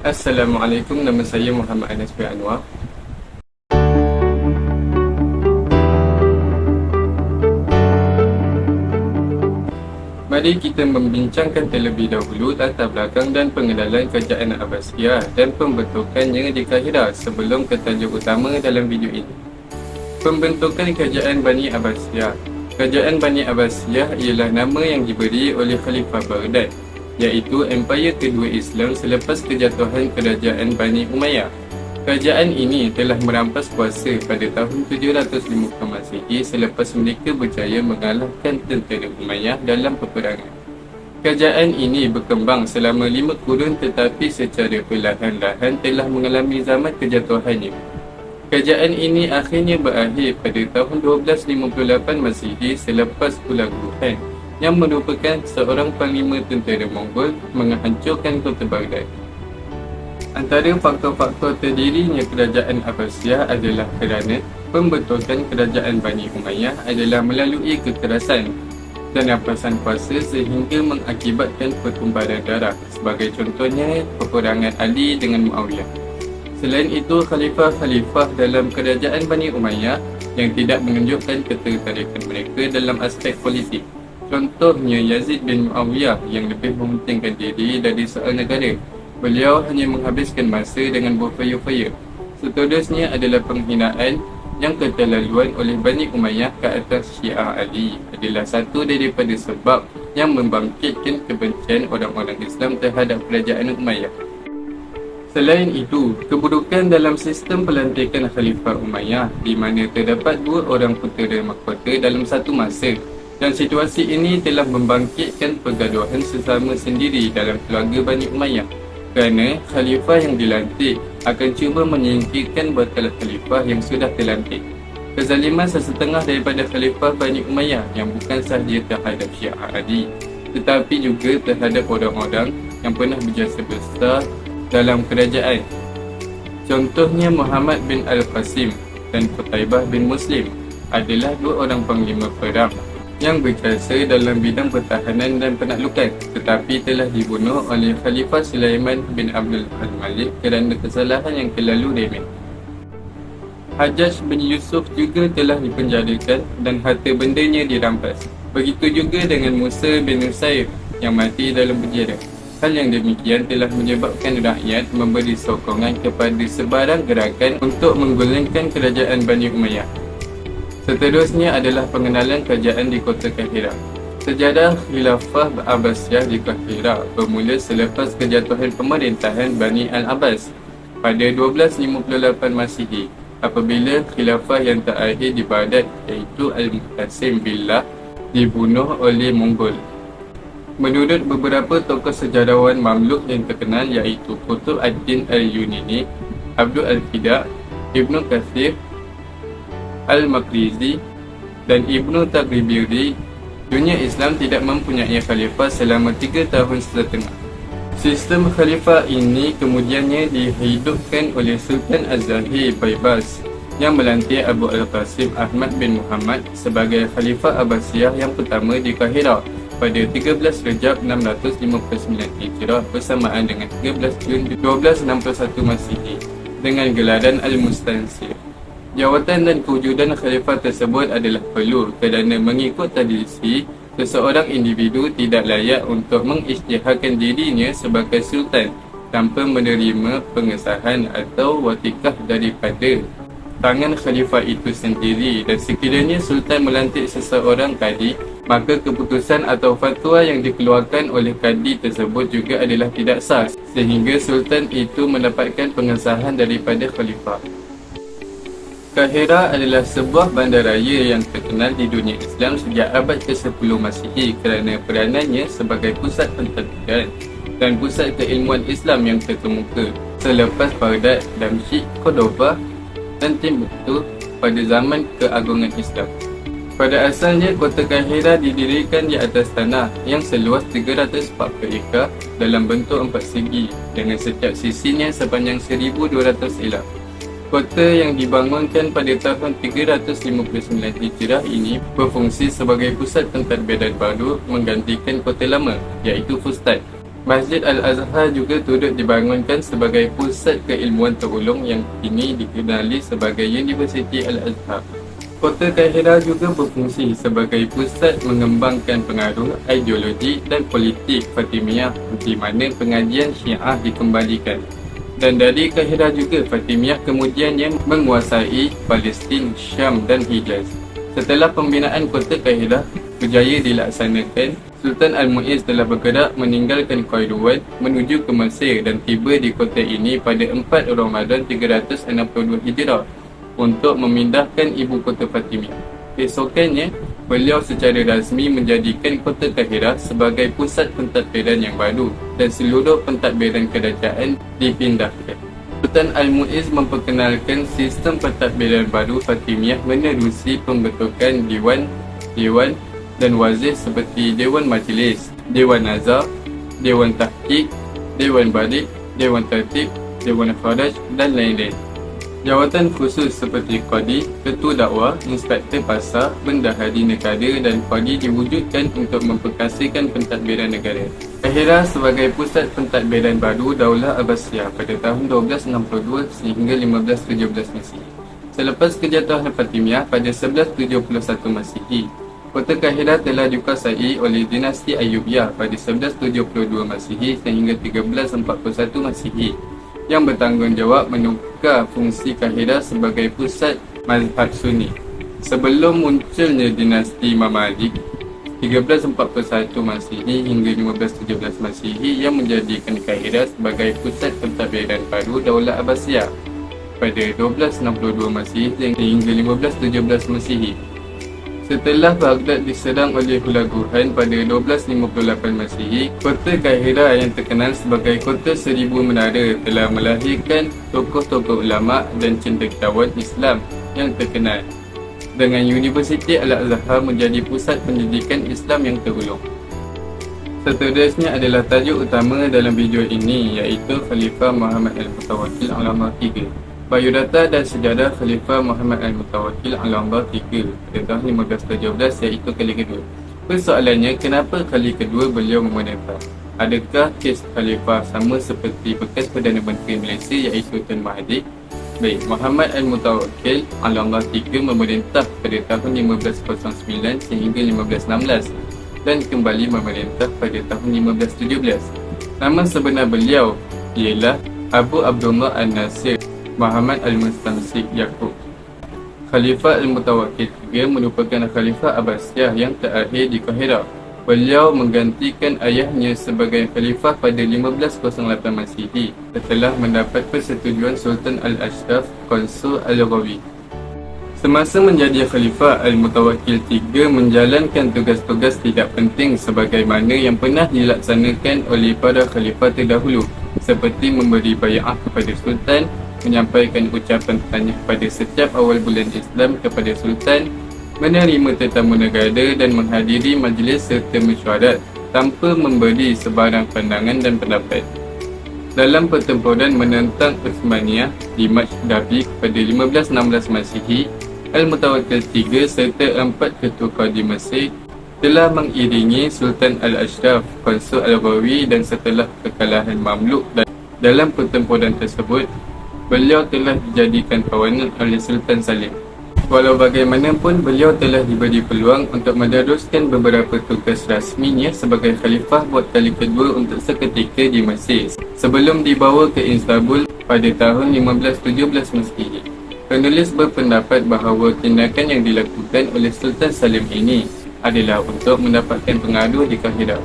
Assalamualaikum, nama saya Muhammad Anas bin Anwar. Mari kita membincangkan terlebih dahulu latar belakang dan pengenalan kerajaan Abbasiyah dan pembentukannya di Kahirah sebelum ke tajuk utama dalam video ini. Pembentukan kerajaan Bani Abbasiyah. Kerajaan Bani Abbasiyah ialah nama yang diberi oleh Khalifah Baghdad, iaitu Empayar kedua Islam selepas kejatuhan kerajaan Bani Umayyah. Kerajaan ini telah merampas kuasa pada tahun 750 Masihi selepas mereka berjaya mengalahkan tentera Umayyah dalam peperangan. Kerajaan ini berkembang selama 5 kurun tetapi secara perlahan-lahan telah mengalami zaman kejatuhannya. Kerajaan ini akhirnya berakhir pada tahun 1258 Masihi selepas Ulang Ruhan yang merupakan seorang panglima tentera Mongol menghancurkan kota Baghdad. Antara faktor-faktor terdirinya kerajaan Abbasiyah adalah kerana pembentukan kerajaan Bani Umayyah adalah melalui kekerasan dan rampasan kuasa sehingga mengakibatkan pertumpahan darah. Sebagai contohnya, peperangan Ali dengan Muawiyah. Selain itu, khalifah-khalifah dalam kerajaan Bani Umayyah yang tidak menunjukkan ketertarikan mereka dalam aspek politik. Contohnya Yazid bin Muawiyah yang lebih mementingkan diri dari soal negara. Beliau hanya menghabiskan masa dengan berfoya-foya. Seterusnya adalah penghinaan yang keterlaluan oleh Bani Umayyah ke atas Syiah Ali adalah satu daripada sebab yang membangkitkan kebencian orang-orang Islam terhadap kerajaan Umayyah. Selain itu, keburukan dalam sistem pelantikan Khalifah Umayyah di mana terdapat 2 orang putera mahkota dalam satu masa, dan situasi ini telah membangkitkan pergaduhan sesama sendiri dalam keluarga Bani Umayyah kerana khalifah yang dilantik akan cuba menyingkirkan bakal khalifah yang sudah terlantik. Kezaliman sesetengah daripada khalifah Bani Umayyah yang bukan sahaja terhadap Syiah Ali tetapi juga terhadap orang-orang yang pernah berjasa besar dalam kerajaan. Contohnya Muhammad bin Al-Qasim dan Qutaibah bin Muslim adalah 2 orang panglima perang yang berjasa dalam bidang pertahanan dan penaklukan tetapi telah dibunuh oleh Khalifah Sulaiman bin Abdul Malik kerana kesalahan yang terlalu remeh. Hajjaj bin Yusuf juga telah dipenjarakan dan harta bendanya dirampas. Begitu juga dengan Musa bin Nusair yang mati dalam penjara. Hal yang demikian telah menyebabkan rakyat memberi sokongan kepada sebarang gerakan untuk menggulingkan kerajaan Bani Umayyah. Seterusnya adalah pengenalan kerajaan di kota Kahirah. Sejarah Khilafah Abbasiyah di Kahirah bermula selepas kejatuhan pemerintahan Bani Al-Abbas pada 1258 Masihi apabila khilafah yang terakhir di Baghdad iaitu Al-Mu'tasim Billah dibunuh oleh Mongol. Menurut beberapa tokoh sejarawan Mamluk yang terkenal iaitu Qutb ad-Din al-Yunini, Abdul al-Fida, Ibnu Kathir, Al-Makrizi dan Ibnu Taghribiri, dunia Islam tidak mempunyai khalifah selama 3 tahun setengah. Sistem khalifah ini kemudiannya dihidupkan oleh Sultan Az-Zahir Baybars yang melantik Abu Al-Qasim Ahmad bin Muhammad sebagai khalifah Abbasiyah yang pertama di Kahirah pada 13 Rejab 659 Hijrah bersamaan dengan 13 Jun 1261 Masihi dengan gelaran Al-Mustansir. Jawatan dan kewujudan khalifah tersebut adalah perlu kerana mengikut tradisi, seseorang individu tidak layak untuk mengisytiharkan dirinya sebagai sultan tanpa menerima pengesahan atau watikah daripada tangan khalifah itu sendiri, dan sekiranya sultan melantik seseorang kadi, maka keputusan atau fatwa yang dikeluarkan oleh kadi tersebut juga adalah tidak sah sehingga sultan itu mendapatkan pengesahan daripada khalifah. Kahirah adalah sebuah bandaraya yang terkenal di dunia Islam sejak abad ke-10 Masihi kerana peranannya sebagai pusat pentadbiran dan pusat keilmuan Islam yang terkemuka selepas Baghdad, Damsyik, Cordova dan Timbuktu pada zaman keagungan Islam. Pada asalnya, kota Kahirah didirikan di atas tanah yang seluas 340 ekar dalam bentuk 4 segi dengan setiap sisinya sepanjang 1,200 elak. Kota yang dibangunkan pada tahun 359 Hijrah ini berfungsi sebagai pusat pentadbiran baru menggantikan kota lama iaitu Fustat. Masjid Al-Azhar juga turut dibangunkan sebagai pusat keilmuan terulung yang kini dikenali sebagai Universiti Al-Azhar. Kota Kahirah juga berfungsi sebagai pusat mengembangkan pengaruh ideologi dan politik Fatimiyah di mana pengajian Syiah dikembalikan. Dan dari Kahirah juga Fatimiyah kemudian yang menguasai Palestin, Syam dan Hijaz. Setelah pembinaan kota Kahirah berjaya dilaksanakan, Sultan Al-Mu'izz telah bergerak meninggalkan Kairouan menuju ke Mesir dan tiba di kota ini pada 4 Ramadan 362 Hijrah untuk memindahkan ibu kota Fatimiyah. Keesokannya, beliau secara rasmi menjadikan kota Kahirah sebagai pusat pentadbiran yang baru dan seluruh pentadbiran kerajaan dipindahkan. Sultan Al-Mu'izz memperkenalkan sistem pentadbiran baru Fatimiyah menerusi pembentukan Dewan dan Wazir seperti Dewan Majlis, Dewan Nazar, Dewan Tahqiq, Dewan Barik, Dewan Tertib, Dewan Kharaj dan lain-lain. Jawatan khusus seperti Qadi, Ketua Dakwah, Inspektor Pasar, Bendahari Negara dan Qadi diwujudkan untuk memperkasihkan pentadbiran negara. Kahirah sebagai pusat pentadbiran baru Daulah Abbasiyah pada tahun 1262 sehingga 1517 Masihi. Selepas kejatuhan Fatimiyah pada 1171 Masihi, kota Kahirah telah dikuasai oleh dinasti Ayyubiyah pada 1172 Masihi sehingga 1341 Masihi yang bertanggungjawab menukar fungsi Kahirah sebagai pusat mazhab Sunni. Sebelum munculnya dinasti Mamalik 1341 Masihi hingga 1517 Masihi yang menjadikan Kahirah sebagai pusat pentadbiran baru Daulah Abbasiyah pada 1262 Masihi hingga 1517 Masihi. Setelah Baghdad diserang oleh Hulaguhan pada 1258 Masihi, kota Kahirah yang terkenal sebagai Kota Seribu Menara telah melahirkan tokoh-tokoh ulama dan cendekiawan Islam yang terkenal, dengan Universiti Al-Azhar menjadi pusat pendidikan Islam yang terulung. Seterusnya adalah tajuk utama dalam video ini, iaitu Khalifah Muhammad Al-Mutawakkil Al-Amr III. Biodata dan sejarah Khalifah Muhammad Al-Mutawakkil Al-Amr III pada tahun 1517, iaitu kali kedua. Persoalannya, kenapa kali kedua beliau memerintah? Adakah kes Khalifah sama seperti bekas Perdana Menteri Malaysia iaitu Tun Mahathir? Baik, Muhammad Al-Mutawakkil Al-Amr III memerintah pada tahun 1509 sehingga 1516 dan kembali memerintah pada tahun 1517. Nama sebenar beliau ialah Abu Abdullah An-Nasir Muhammad Al-Mustamsik Yaqub. Khalifah Al-Mutawakkil III merupakan Khalifah Abbasiyah yang terakhir di Kahirah. Beliau menggantikan ayahnya sebagai Khalifah pada 1508 Masihi setelah mendapat persetujuan Sultan Al-Ashraf Konsul Al-Rawi. Semasa menjadi Khalifah, Al-Mutawakkil III menjalankan tugas-tugas tidak penting sebagaimana yang pernah dilaksanakan oleh para Khalifah terdahulu, seperti memberi bai'ah kepada Sultan, menyampaikan ucapan tanya pada setiap awal bulan Islam kepada Sultan, menerima tetamu negara dan menghadiri majlis serta mesyuarat tanpa memberi sebarang pandangan dan pendapat. Dalam pertempuran menentang Uthmaniyah di Majdabi pada 1516 Masihi, Al-Mutawakkil III serta 4 ketua Qadi Mesir telah mengiringi Sultan Al-Ashraf Konsul Al-Rawi, dan setelah kekalahan Mamluk dalam pertempuran tersebut, beliau telah dijadikan tawanan oleh Sultan Salim. Walau bagaimanapun, beliau telah diberi peluang untuk meneruskan beberapa tugas rasminya sebagai Khalifah buat kali kedua untuk seketika di Mesir sebelum dibawa ke Istanbul pada tahun 1517 Masihi. Penulis berpendapat bahawa tindakan yang dilakukan oleh Sultan Salim ini adalah untuk mendapatkan pengaruh di Kahirah.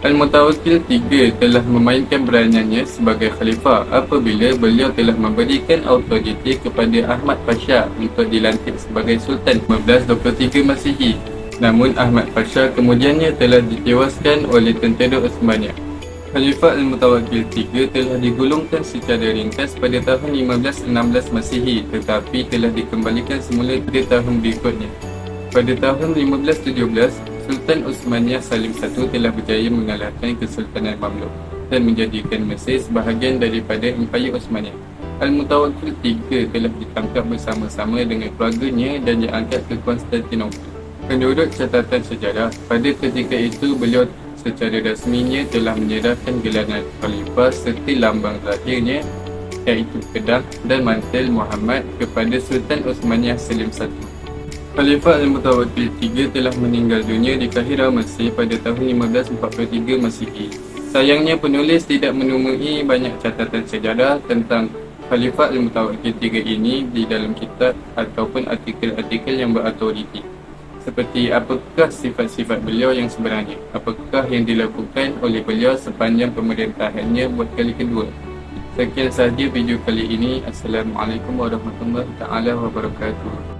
Al-Mutawakkil III telah memainkan peranannya sebagai Khalifah apabila beliau telah memberikan autoriti kepada Ahmad Pasha untuk dilantik sebagai Sultan 1523 Masihi. Namun Ahmad Pasha kemudiannya telah ditewaskan oleh tentera Uthmaniyah. Khalifah Al-Mutawakkil III telah digulungkan secara ringkas pada tahun 1516 Masihi, tetapi telah dikembalikan semula pada tahun berikutnya. Pada tahun 1517, Sultan Uthmaniyah Salim I telah berjaya mengalahkan Kesultanan Mamluk dan menjadikan Mesir sebahagian daripada Empayar Uthmaniyah. Al-Mutawakkil III telah ditangkap bersama-sama dengan keluarganya dan diangkat ke Konstantinopel. Menurut catatan sejarah, pada ketika itu beliau secara rasminya telah menyerahkan gelar Khalifah serta lambang zahirnya iaitu pedang dan mantel Muhammad kepada Sultan Osmaniyah Selim I. Khalifah Al-Mutawakkil III telah meninggal dunia di Kahirah, Mesir pada tahun 1543 Masihi. Sayangnya penulis tidak menemui banyak catatan sejarah tentang Khalifah Al-Mutawakkil III ini di dalam kitab ataupun artikel-artikel yang berautoriti. Seperti apakah sifat-sifat beliau yang sebenarnya? Apakah yang dilakukan oleh beliau sepanjang pemerintahannya buat kali kedua? Sekian sahaja video kali ini. Assalamualaikum warahmatullahi wabarakatuh.